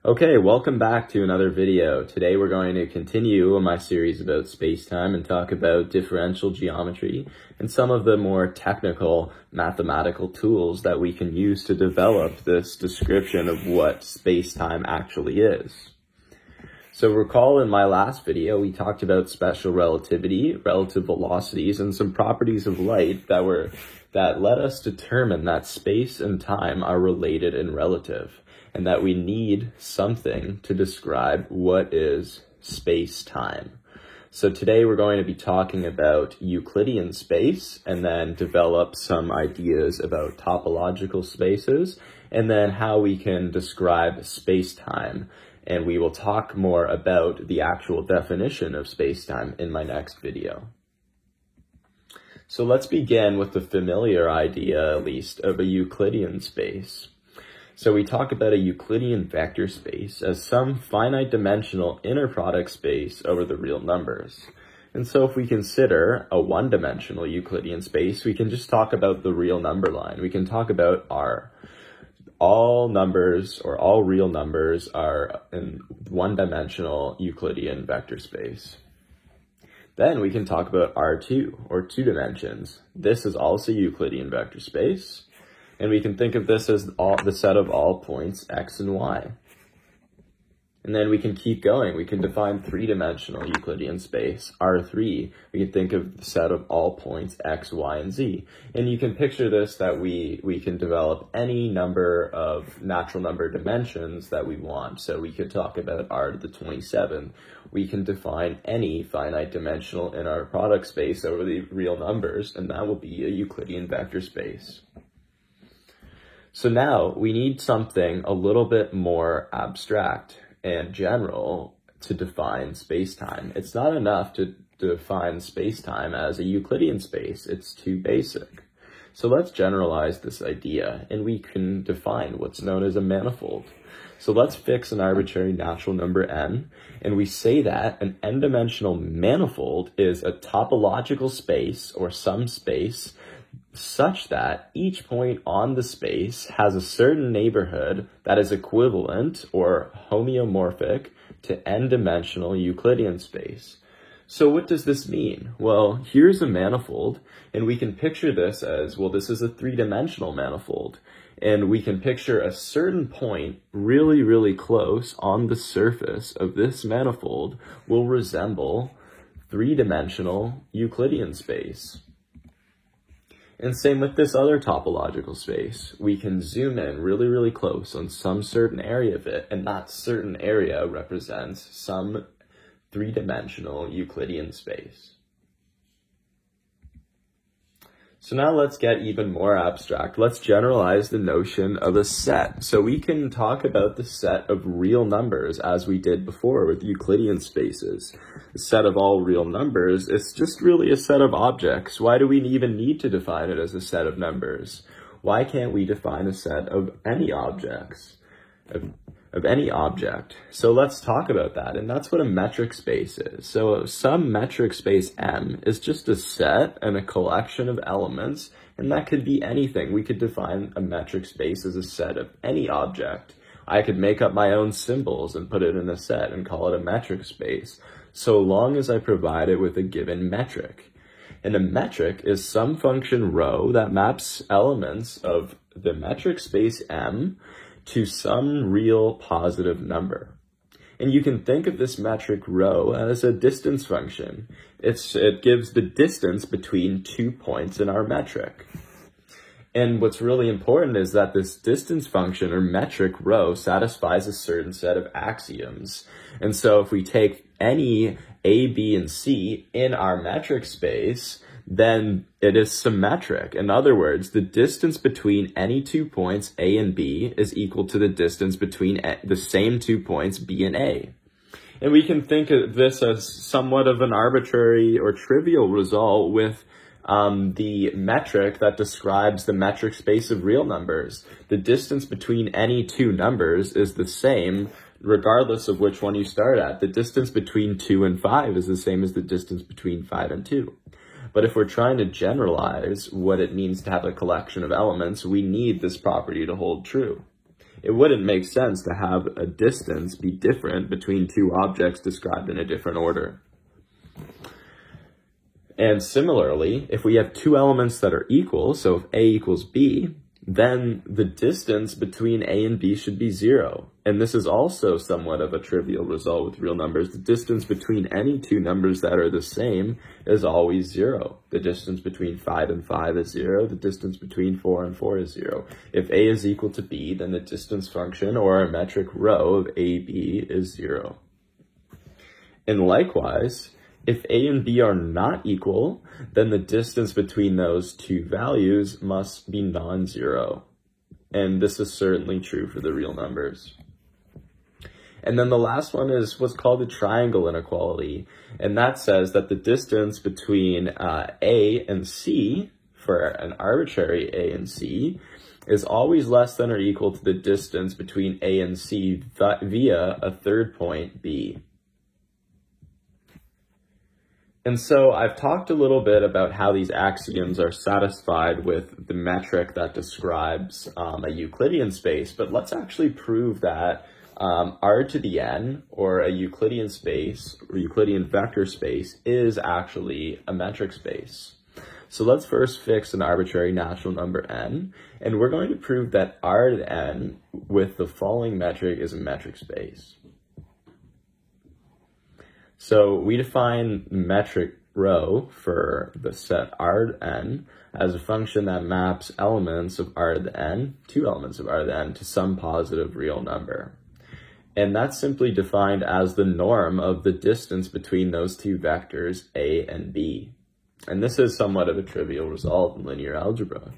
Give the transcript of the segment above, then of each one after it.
Okay, welcome back to another video. Today we're going to continue my series about space-time and talk about differential geometry and some of the more technical mathematical tools that we can use to develop this description of what space-time actually is. So recall in my last video, we talked about special relativity, relative velocities, and some properties of light that let us determine that space and time are related and relative, and that we need something to describe what is space-time. So today we're going to be talking about Euclidean space, and then develop some ideas about topological spaces, and then how we can describe space-time. And we will talk more about the actual definition of space-time in my next video. So let's begin with the familiar idea, at least, of a Euclidean space. So we talk about a Euclidean vector space as some finite dimensional inner product space over the real numbers. And so if we consider a one-dimensional Euclidean space, we can just talk about the real number line. We can talk about R. All numbers or all real numbers are in one-dimensional Euclidean vector space. Then we can talk about R2 or two dimensions. This is also Euclidean vector space. And we can think of this as the set of all points x and y. And then we can keep going. We can define three-dimensional Euclidean space, R3. We can think of the set of all points x, y, and z. And you can picture this that we can develop any number of natural number dimensions that we want. So we could talk about R to the 27th. We can define any finite dimensional in our product space over the real numbers, and that will be a Euclidean vector space. So now we need something a little bit more abstract and general to define space-time. It's not enough to define space-time as a Euclidean space. It's too basic. So let's generalize this idea, and we can define what's known as a manifold. So let's fix an arbitrary natural number n, and we say that an n-dimensional manifold is a topological space or some space such that each point on the space has a certain neighborhood that is equivalent or homeomorphic to n-dimensional Euclidean space. So what does this mean? Well, here's a manifold, and we can picture this as, well, this is a three-dimensional manifold. And we can picture a certain point really, really close on the surface of this manifold will resemble three-dimensional Euclidean space. And same with this other topological space. We can zoom in really, really close on some certain area of it, and that certain area represents some three-dimensional Euclidean space. So now let's get even more abstract. Let's generalize the notion of a set. So we can talk about the set of real numbers as we did before with Euclidean spaces. The set of all real numbers is just really a set of objects. Why do we even need to define it as a set of numbers? Why can't we define a set of any objects? Of any object. So let's talk about that, and that's what a metric space is. So some metric space M is just a set and a collection of elements, and that could be anything. We could define a metric space as a set of any object. I could make up my own symbols and put it in a set and call it a metric space, so long as I provide it with a given metric. And a metric is some function rho that maps elements of the metric space M to some real positive number. And you can think of this metric rho as a distance function. It gives the distance between 2 points in our metric. And what's really important is that this distance function or metric rho satisfies a certain set of axioms. And so if we take any A, B, and C in our metric space, then it is symmetric. In other words, the distance between any 2 points, A and B, is equal to the distance between the same 2 points, B and A. And we can think of this as somewhat of an arbitrary or trivial result with the metric that describes the metric space of real numbers. The distance between any two numbers is the same regardless of which one you start at. The distance between 2 and 5 is the same as the distance between 5 and 2. But if we're trying to generalize what it means to have a collection of elements, we need this property to hold true. it wouldn't make sense to have a distance be different between two objects described in a different order. And similarly, if we have two elements that are equal, so if A equals B, then the distance between A and B should be 0. And this is also somewhat of a trivial result with real numbers. The distance between any two numbers that are the same is always 0. The distance between 5 and 5 is 0. The distance between 4 and 4 is 0. If A is equal to B, then the distance function, or our metric rho of AB, is 0. And likewise, if A and B are not equal, then the distance between those two values must be non-zero. And this is certainly true for the real numbers. And then the last one is what's called the triangle inequality. And that says that the distance between A and C, for an arbitrary A and C, is always less than or equal to the distance between A and C via a third point, B. And so I've talked a little bit about how these axioms are satisfied with the metric that describes a Euclidean space, but let's actually prove that R to the n, or a Euclidean space, or Euclidean vector space, is actually a metric space. So let's first fix an arbitrary natural number n, and we're going to prove that R to the n with the following metric is a metric space. So we define metric rho for the set R to n as a function that maps elements of R to the n, two elements of R to the n, to some positive real number. And that's simply defined as the norm of the distance between those two vectors, A and B. And this is somewhat of a trivial result in linear algebra.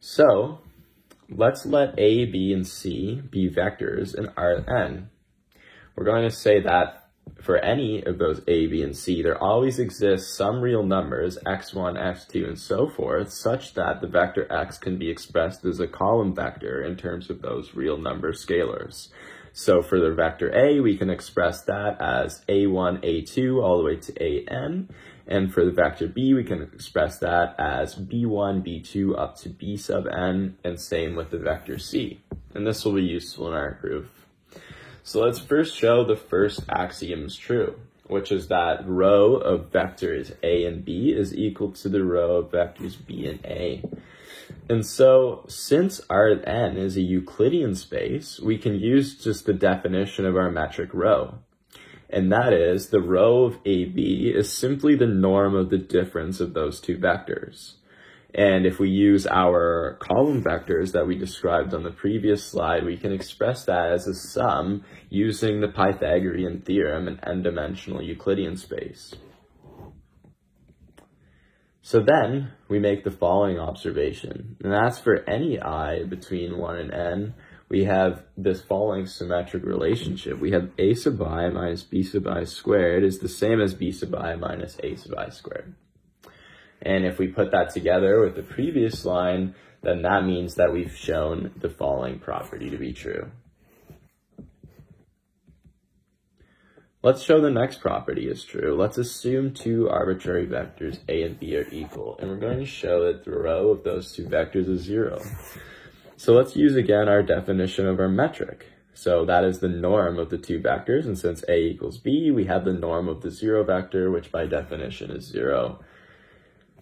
So let's let A, B, and C be vectors in R to n. We're going to say that for any of those A, B, and C, there always exists some real numbers, x1, x2, and so forth, such that the vector x can be expressed as a column vector in terms of those real number scalars. So for the vector A, we can express that as a1, a2, all the way to an. And for the vector B, we can express that as b1, b2, up to b sub n, and same with the vector C. And this will be useful in our proof. So let's first show the first axiom is true, which is that rho of vectors A and B is equal to the rho of vectors B and A. And so since R to n is a Euclidean space, we can use just the definition of our metric rho. And that is the rho of AB is simply the norm of the difference of those two vectors. And if we use our column vectors that we described on the previous slide, we can express that as a sum using the Pythagorean theorem in n-dimensional Euclidean space. So then we make the following observation, and that's for any I between 1 and n, we have this following symmetric relationship. We have a sub I minus b sub I squared is the same as b sub I minus a sub I squared. And if we put that together with the previous line, then that means that we've shown the following property to be true. Let's show the next property is true. Let's assume two arbitrary vectors A and B are equal, and we're going to show that the rho of those two vectors is 0. So let's use again our definition of our metric. So that is the norm of the two vectors, and since A equals B, we have the norm of the 0 vector, which by definition is 0.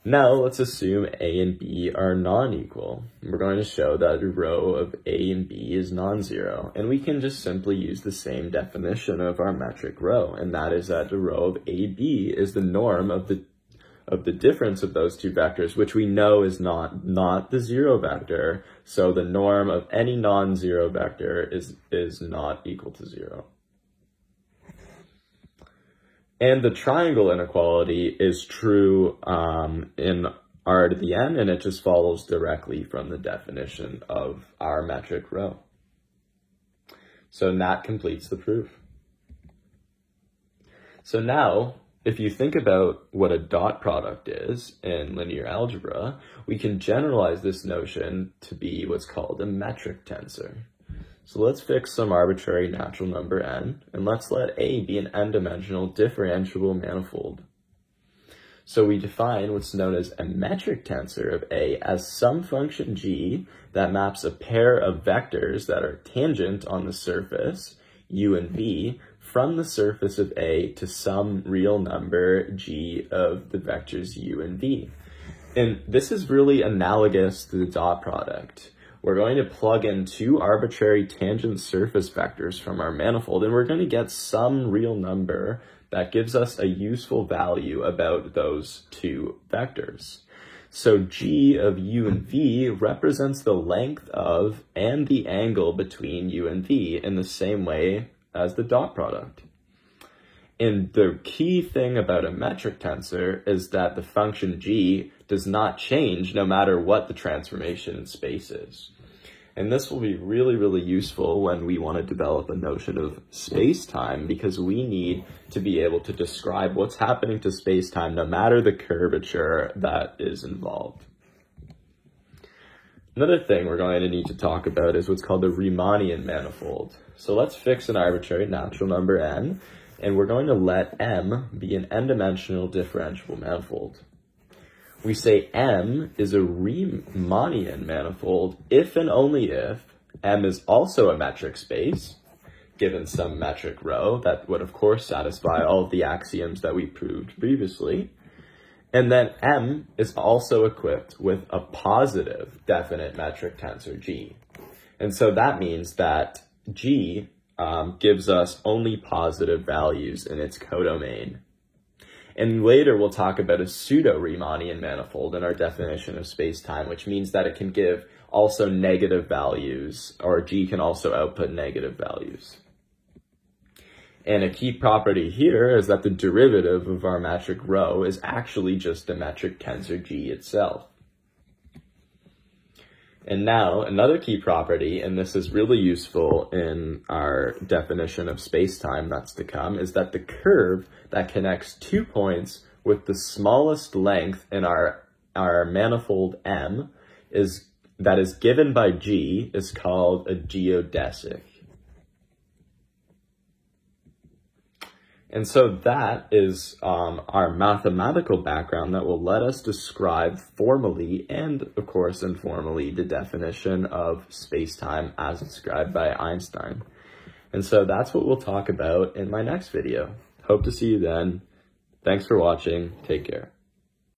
Now let's assume A and B are non-equal. We're going to show that the rho of A and B is non-zero, and we can just simply use the same definition of our metric rho, and that is that the rho of AB is the norm of the difference of those two vectors, which we know is not the 0 vector. So the norm of any non-zero vector is not equal to 0. And the triangle inequality is true in R to the n, and it just follows directly from the definition of our metric rho. So that completes the proof. So now, if you think about what a dot product is in linear algebra, we can generalize this notion to be what's called a metric tensor. So let's fix some arbitrary natural number n, and let's let A be an n-dimensional differentiable manifold. So we define what's known as a metric tensor of A as some function g that maps a pair of vectors that are tangent on the surface, u and v, from the surface of A to some real number g of the vectors u and v. And this is really analogous to the dot product. We're going to plug in two arbitrary tangent surface vectors from our manifold, and we're going to get some real number that gives us a useful value about those two vectors. So g of u and v represents the length of and the angle between u and v in the same way as the dot product. And the key thing about a metric tensor is that the function g does not change no matter what the transformation in space is. And this will be really, really useful when we want to develop a notion of space-time, because we need to be able to describe what's happening to space-time no matter the curvature that is involved. Another thing we're going to need to talk about is what's called the Riemannian manifold. So let's fix an arbitrary natural number n, and we're going to let M be an n-dimensional differentiable manifold. We say M is a Riemannian manifold if and only if M is also a metric space, given some metric rho that would of course satisfy all of the axioms that we proved previously. And then M is also equipped with a positive definite metric tensor G. And so that means that G gives us only positive values in its codomain. And later we'll talk about a pseudo-Riemannian manifold in our definition of space-time, which means that it can give also negative values, or G can also output negative values. And a key property here is that the derivative of our metric rho is actually just the metric tensor G itself. And now another key property, and this is really useful in our definition of space-time that's to come, is that the curve that connects 2 points with the smallest length in our manifold M that is given by G is called a geodesic. And so that is our mathematical background that will let us describe formally and, of course, informally the definition of space-time as described by Einstein. And so that's what we'll talk about in my next video. Hope to see you then. Thanks for watching. Take care.